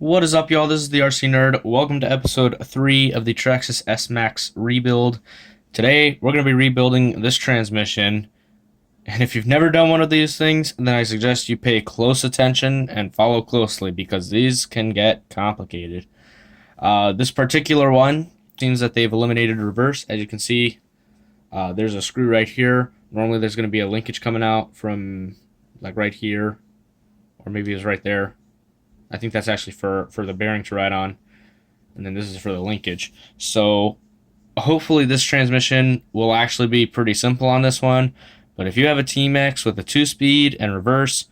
What is up, y'all? This is the RC Nerd. Welcome to episode 3 of the Traxxas S-maxx rebuild. Today, we're going to be rebuilding this transmission. And if you've never done one of these things, then I suggest you pay close attention and follow closely because these can get complicated. This particular one seems that they've eliminated reverse. As you can see, there's a screw right here. Normally, there's going to be a linkage coming out from like right here, or maybe it's right there. I think that's actually for the bearing to ride on, and then this is for the linkage. So hopefully this transmission will actually be pretty simple on this one, but if you have a T-Max with a 2-speed and reverse,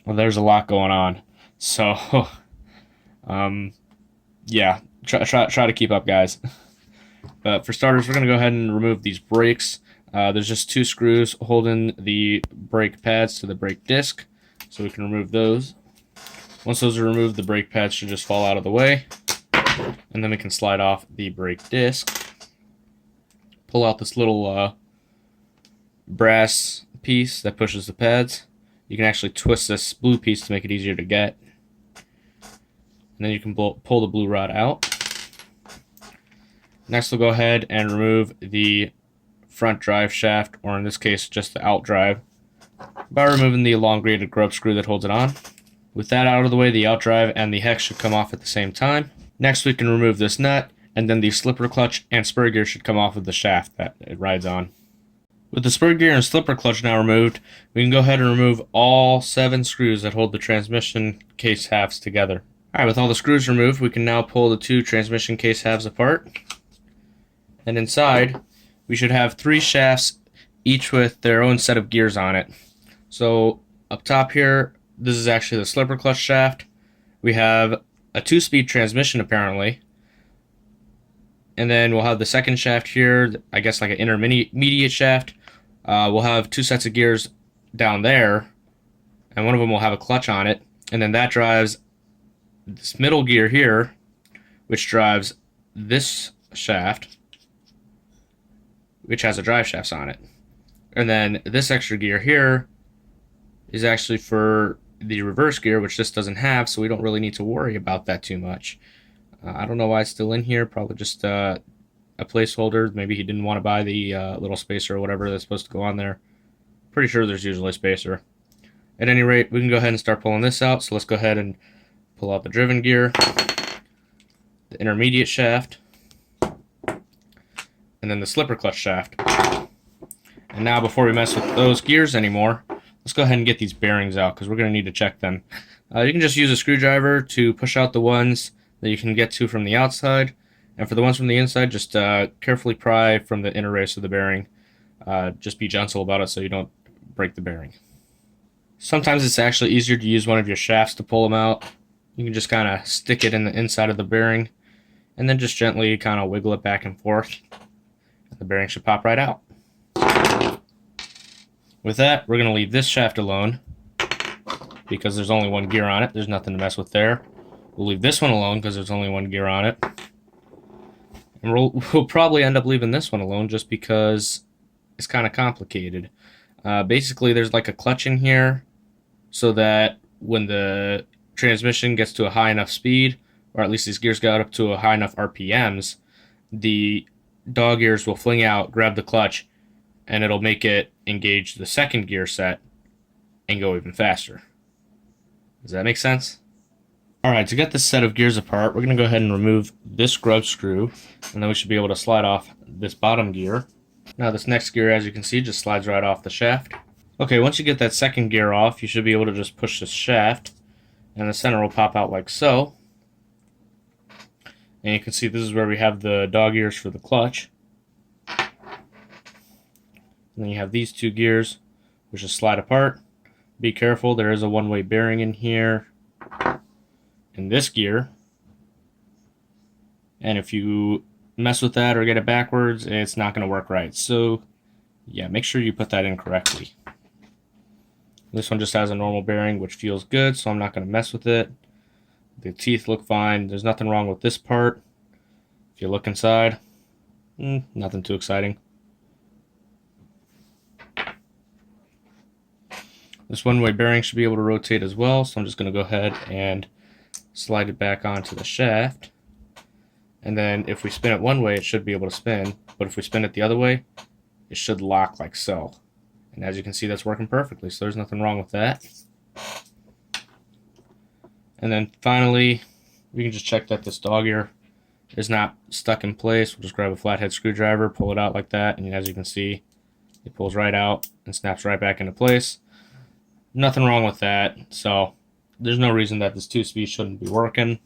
well, there's a lot going on. So yeah, try to keep up, guys. But for starters, we're going to go ahead and remove these brakes. There's just 2 screws holding the brake pads to the brake disc, so we can remove those. Once those are removed, the brake pads should just fall out of the way, and then we can slide off the brake disc. Pull out this little brass piece that pushes the pads. You can actually twist this blue piece to make it easier to get. And then you can pull the blue rod out. Next, we'll go ahead and remove the front drive shaft, or in this case, just the out drive, by removing the elongated grub screw that holds it on. With that out of the way, the out drive and the hex should come off at the same time. Next, we can remove this nut, and then the slipper clutch and spur gear should come off of the shaft that it rides on. With the spur gear and slipper clutch now removed, we can go ahead and remove all 7 screws that hold the transmission case halves together. Alright, with all the screws removed, we can now pull the 2 transmission case halves apart. And inside, we should have 3 shafts, each with their own set of gears on it. So, up top here, this is actually the slipper clutch shaft. We have a 2-speed transmission apparently. And then we'll have the second shaft here, I guess like an intermediate shaft. We'll have 2 sets of gears down there, and one of them will have a clutch on it. And then that drives this middle gear here, which drives this shaft, which has a drive shafts on it. And then this extra gear here is actually for the reverse gear, which this doesn't have, so we don't really need to worry about that too much. I don't know why it's still in here, probably just a placeholder. Maybe he didn't want to buy the little spacer or whatever that's supposed to go on there. Pretty sure there's usually a spacer. At any rate, we can go ahead and start pulling this out, so let's go ahead and pull out the driven gear, the intermediate shaft, and then the slipper clutch shaft. And now, before we mess with those gears anymore, let's go ahead and get these bearings out because we're going to need to check them. You can just use a screwdriver to push out the ones that you can get to from the outside. And for the ones from the inside, just carefully pry from the inner race of the bearing. Just be gentle about it so you don't break the bearing. Sometimes it's actually easier to use one of your shafts to pull them out. You can just kind of stick it in the inside of the bearing and then just gently kind of wiggle it back and forth. And the bearing should pop right out. With that, we're going to leave this shaft alone because there's only 1 gear on it. There's nothing to mess with there. We'll leave this one alone because there's only 1 gear on it. And we'll probably end up leaving this one alone just because it's kind of complicated. Basically, there's like a clutch in here so that when the transmission gets to a high enough speed, or at least these gears got up to a high enough RPMs, the dog ears will fling out, grab the clutch, and it'll make it engage the second gear set and go even faster. Does that make sense? Alright, to get this set of gears apart, we're going to go ahead and remove this grub screw, and then we should be able to slide off this bottom gear. Now this next gear, as you can see, just slides right off the shaft. Okay, once you get that second gear off, you should be able to just push this shaft, and the center will pop out like so. And you can see this is where we have the dog ears for the clutch. And then you have these 2 gears, which just slide apart. Be careful, there is a one-way bearing in here in this gear. And if you mess with that or get it backwards, it's not going to work right. So, yeah, make sure you put that in correctly. This one just has a normal bearing, which feels good, so I'm not going to mess with it. The teeth look fine. There's nothing wrong with this part. If you look inside, nothing too exciting. This one-way bearing should be able to rotate as well, so I'm just going to go ahead and slide it back onto the shaft, and then if we spin it one way, it should be able to spin, but if we spin it the other way, it should lock like so. And as you can see, that's working perfectly, so there's nothing wrong with that. And then finally, we can just check that this dog ear is not stuck in place. We'll just grab a flathead screwdriver, pull it out like that, and as you can see, it pulls right out and snaps right back into place. Nothing wrong with that, so there's no reason that this 2-speed shouldn't be working.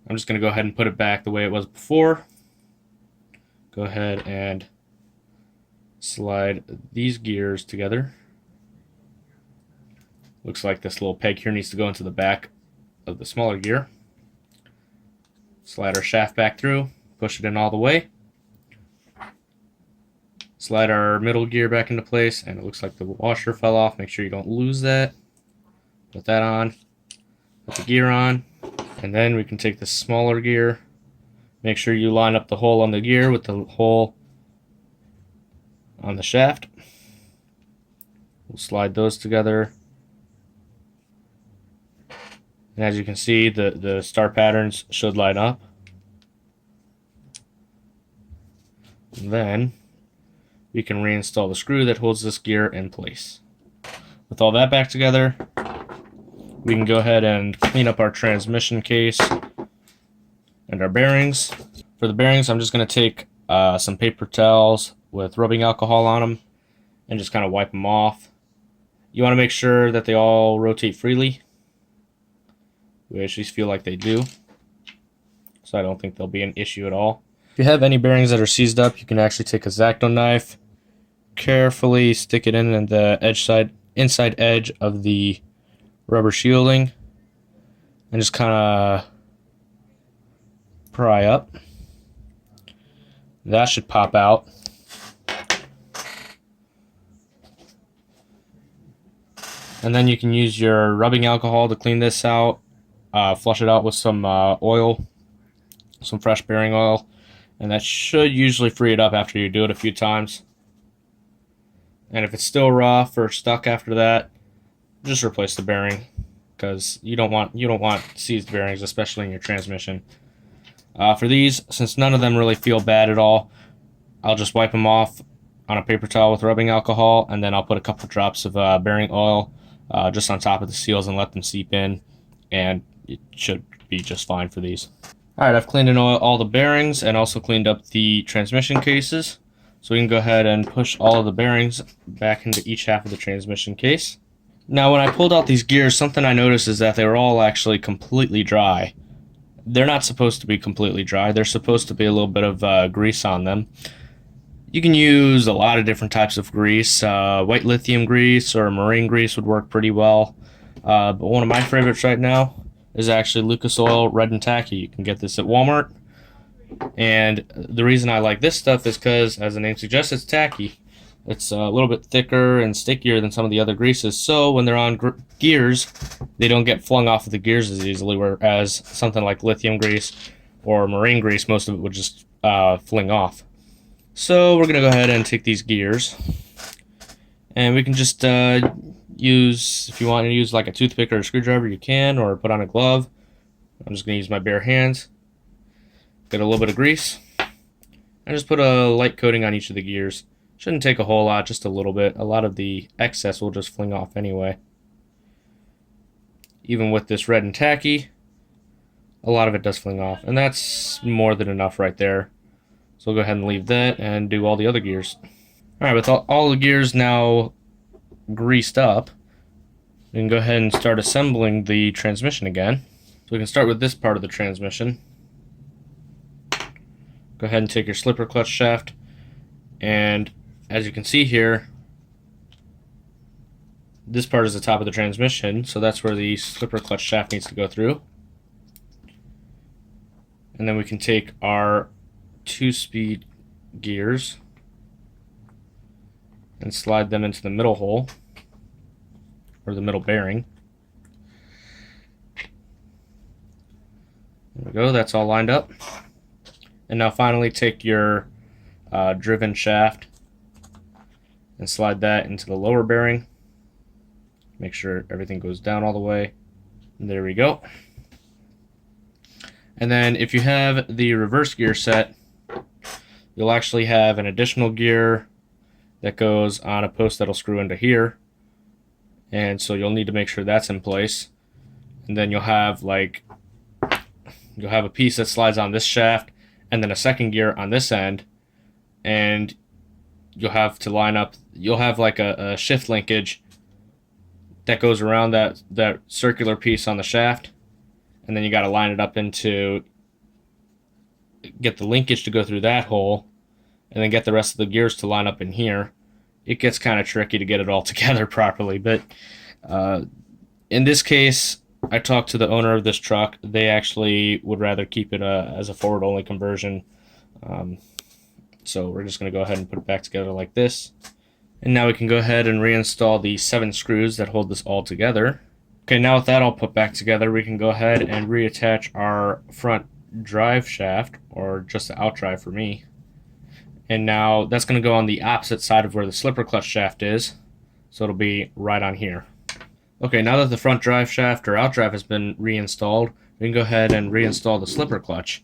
I'm just going to go ahead and put it back the way it was before. Go ahead and slide these gears together. Looks like this little peg here needs to go into the back of the smaller gear. Slide our shaft back through, push it in all the way. Slide our middle gear back into place, and it looks like the washer fell off. Make sure you don't lose that. Put that on, put the gear on, and then we can take the smaller gear. Make sure you line up the hole on the gear with the hole on the shaft. We'll slide those together. And as you can see, the star patterns should line up. And then we can reinstall the screw that holds this gear in place. With all that back together, we can go ahead and clean up our transmission case and our bearings. For the bearings, I'm just going to take some paper towels with rubbing alcohol on them and just kind of wipe them off. You want to make sure that they all rotate freely. We actually feel like they do, so I don't think there'll be an issue at all. If you have any bearings that are seized up, you can actually take a X-Acto knife, carefully stick it in the inside edge of the rubber shielding, and just kind of pry up. That should pop out. And then you can use your rubbing alcohol to clean this out. Flush it out with some oil, some fresh bearing oil, and that should usually free it up after you do it a few times. And if it's still rough or stuck after that, just replace the bearing, because you don't want seized bearings, especially in your transmission. For these, since none of them really feel bad at all, I'll just wipe them off on a paper towel with rubbing alcohol, and then I'll put a couple drops of bearing oil just on top of the seals and let them seep in, and it should be just fine for these. Alright, I've cleaned in all the bearings and also cleaned up the transmission cases. So we can go ahead and push all of the bearings back into each half of the transmission case. Now when I pulled out these gears, something I noticed is that they were all actually completely dry. They're not supposed to be completely dry. There's supposed to be a little bit of grease on them. You can use a lot of different types of grease. White lithium grease or marine grease would work pretty well. But one of my favorites right now is actually Lucas Oil Red and Tacky. You can get this at Walmart. And the reason I like this stuff is because, as the name suggests, it's tacky. It's a little bit thicker and stickier than some of the other greases, so when they're on gears, they don't get flung off of the gears as easily, whereas something like lithium grease or marine grease, most of it would just fling off. So we're going to go ahead and take these gears, and we can just use, if you want to use like a toothpick or a screwdriver, you can, or put on a glove. I'm just going to use my bare hands. Get a little bit of grease, and just put a light coating on each of the gears. Shouldn't take a whole lot, just a little bit. A lot of the excess will just fling off anyway. Even with this red and tacky, a lot of it does fling off, and that's more than enough right there. So we'll go ahead and leave that and do all the other gears. Alright, with all the gears now greased up, we can go ahead and start assembling the transmission again. So we can start with this part of the transmission. Go ahead and take your slipper clutch shaft, and as you can see here, this part is the top of the transmission, so that's where the slipper clutch shaft needs to go through. And then we can take our 2-speed gears and slide them into the middle hole, or the middle bearing. There we go, that's all lined up. And now finally take your driven shaft and slide that into the lower bearing. Make sure everything goes down all the way. And there we go. And then if you have the reverse gear set, you'll actually have an additional gear that goes on a post that'll screw into here. And so you'll need to make sure that's in place. And then you'll have a piece that slides on this shaft and then a second gear on this end. And you'll have to line up, you'll have like a shift linkage that goes around that circular piece on the shaft. And then you got to line it up into, get the linkage to go through that hole, and then get the rest of the gears to line up in here. It gets kind of tricky to get it all together properly, but in this case, I talked to the owner of this truck. They actually would rather keep it as a forward-only conversion. So we're just going to go ahead and put it back together like this. And now we can go ahead and reinstall the 7 screws that hold this all together. Okay, now with that all put back together, we can go ahead and reattach our front drive shaft, or just the out drive for me. And now that's going to go on the opposite side of where the slipper clutch shaft is, so it'll be right on here. Okay, now that the front drive shaft or out drive has been reinstalled, we can go ahead and reinstall the slipper clutch.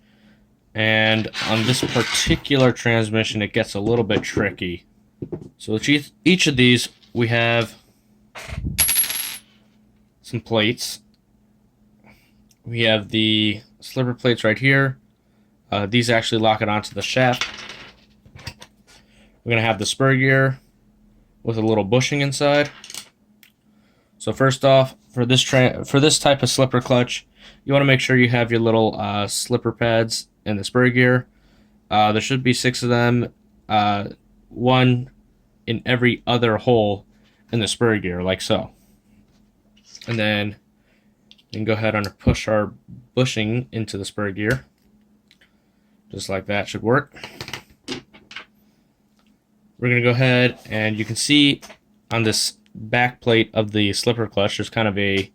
And on this particular transmission, it gets a little bit tricky. So with each of these, we have some plates. We have the slipper plates right here. These actually lock it onto the shaft. We're going to have the spur gear with a little bushing inside. So first off, for this type of slipper clutch, you want to make sure you have your little slipper pads in the spur gear. There should be 6 of them, 1 in every other hole in the spur gear, like so. And then you can go ahead and push our bushing into the spur gear. Just like that should work. We're going to go ahead, and you can see on this back plate of the slipper clutch, there's kind of a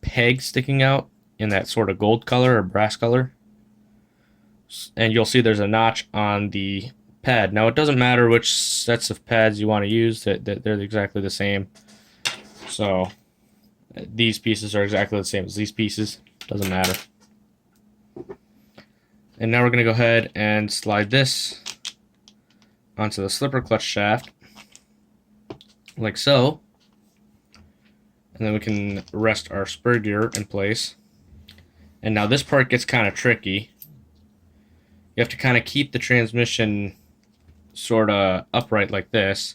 peg sticking out in that sort of gold color or brass color. And you'll see there's a notch on the pad. Now, it doesn't matter which sets of pads you want to use, that they're exactly the same. So these pieces are exactly the same as these pieces. Doesn't matter. And now we're going to go ahead and slide this onto the slipper clutch shaft, like so. And then we can rest our spur gear in place. And now this part gets kind of tricky. You have to kind of keep the transmission sort of upright like this.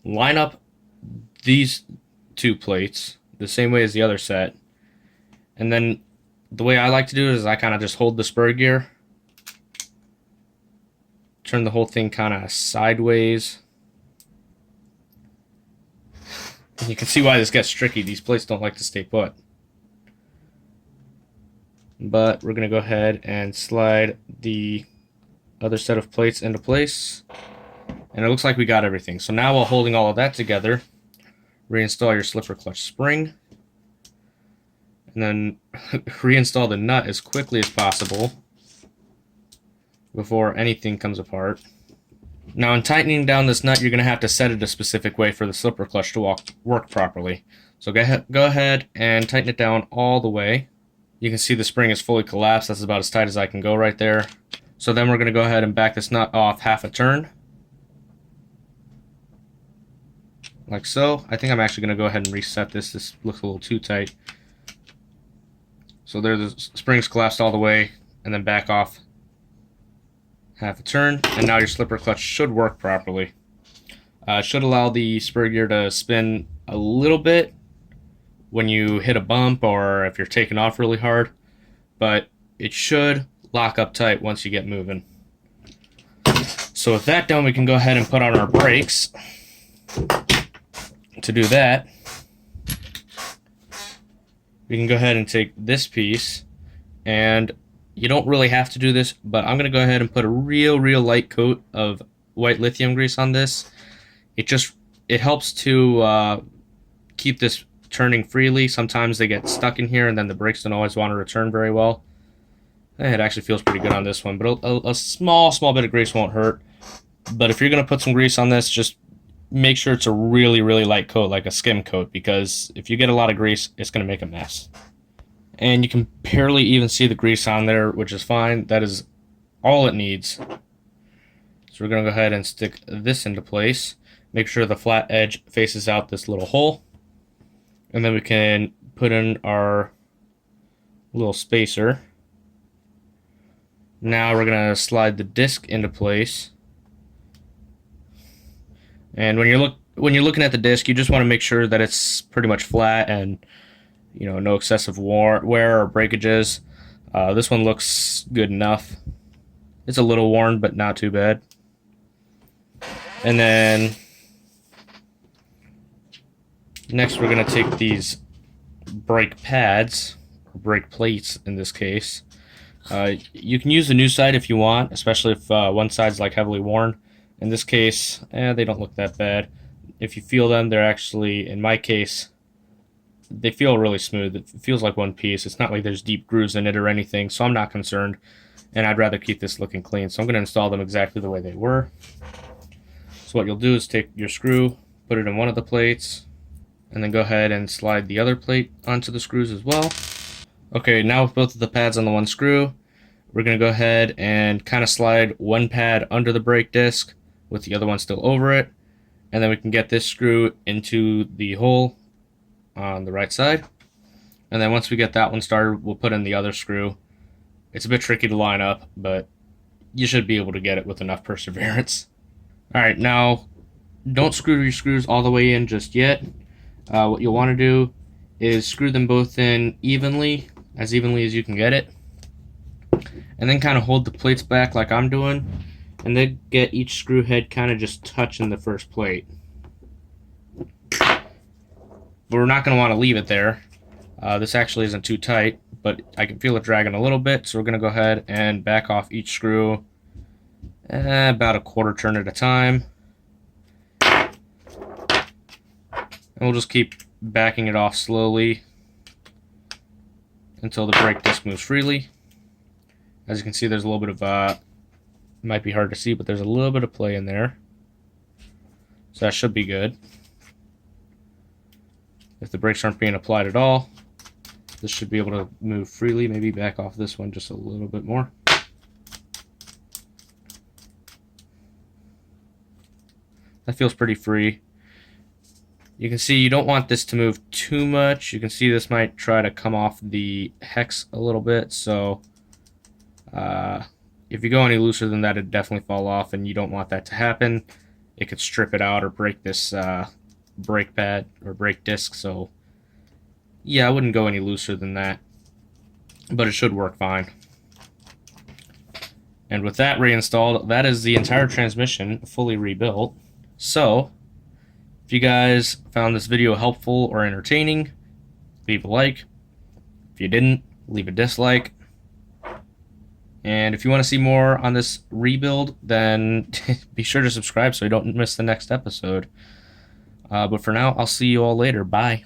Line up these 2 plates the same way as the other set. And then the way I like to do it is I kind of just hold the spur gear, turn the whole thing kind of sideways. And you can see why this gets tricky. These plates don't like to stay put. But we're going to go ahead and slide the other set of plates into place. And it looks like we got everything. So now, while holding all of that together, reinstall your slipper clutch spring. And then reinstall the nut as quickly as possible before anything comes apart. Now, in tightening down this nut, you're going to have to set it a specific way for the slipper clutch to work properly. So go ahead and tighten it down all the way. You can see the spring is fully collapsed. That's about as tight as I can go right there. So then we're going to go ahead and back this nut off half a turn. Like so. I think I'm actually going to go ahead and reset this. This looks a little too tight. So there, the spring's collapsed all the way, and then back off half a turn, and now your slipper clutch should work properly. It should allow the spur gear to spin a little bit when you hit a bump or if you're taking off really hard, but it should lock up tight once you get moving. So with that done, we can go ahead and put on our brakes. To do that, we can go ahead and take this piece, and you don't really have to do this, but I'm going to go ahead and put a real light coat of white lithium grease on this. It helps to keep this turning freely. Sometimes they get stuck in here, and then the brakes don't always want to return very well. It actually feels pretty good on this one, but a small bit of grease won't hurt. But if you're going to put some grease on this, just make sure it's a really light coat, like a skim coat, because if you get a lot of grease, it's going to make a mess. And you can barely even see the grease on there, which is fine. That is all it needs. So we're going to go ahead and stick this into place. Make sure the flat edge faces out this little hole. And then we can put in our little spacer. Now we're going to slide the disc into place. And when you're looking at the disc, you just want to make sure that it's pretty much flat and no excessive wear or breakages. This one looks good enough. It's a little worn, but not too bad. And then next we're going to take these brake pads, or brake plates in this case. You can use the new side if you want, especially if one side's like heavily worn. In this case, they don't look that bad. If you feel them, they're actually, in my case, they feel really smooth. It feels like one piece. It's not like there's deep grooves in it or anything, so I'm not concerned. And I'd rather keep this looking clean. So I'm going to install them exactly the way they were. So what you'll do is take your screw, put it in one of the plates, and then go ahead and slide the other plate onto the screws as well. Okay, now with both of the pads on the one screw, we're going to go ahead and kind of slide one pad under the brake disc with the other one still over it. And then we can get this screw into the hole on the right side. And then once we get that one started, we'll put in the other screw. It's a bit tricky to line up, but you should be able to get it with enough perseverance. Alright, now don't screw your screws all the way in just yet. What you'll want to do is screw them both in evenly as you can get it. And then kind of hold the plates back like I'm doing. And then get each screw head kind of just touching the first plate. But we're not going to want to leave it there. This actually isn't too tight, but I can feel it dragging a little bit, so we're going to go ahead and back off each screw about a quarter turn at a time. And we'll just keep backing it off slowly until the brake disc moves freely. As you can see, there's a little bit of, might be hard to see, but there's a little bit of play in there. So that should be good. If the brakes aren't being applied at all, this should be able to move freely. Maybe back off this one just a little bit more. That feels pretty free. You can see you don't want this to move too much. You can see this might try to come off the hex a little bit. So if you go any looser than that, it'd definitely fall off, and you don't want that to happen. It could strip it out or break this brake pad or brake disc. So yeah, I wouldn't go any looser than that, but it should work fine. And with that reinstalled, that is the entire transmission fully rebuilt. So if you guys found this video helpful or entertaining, leave a like. If you didn't, leave a dislike. And if you want to see more on this rebuild, then be sure to subscribe so you don't miss the next episode. But for now, I'll see you all later. Bye.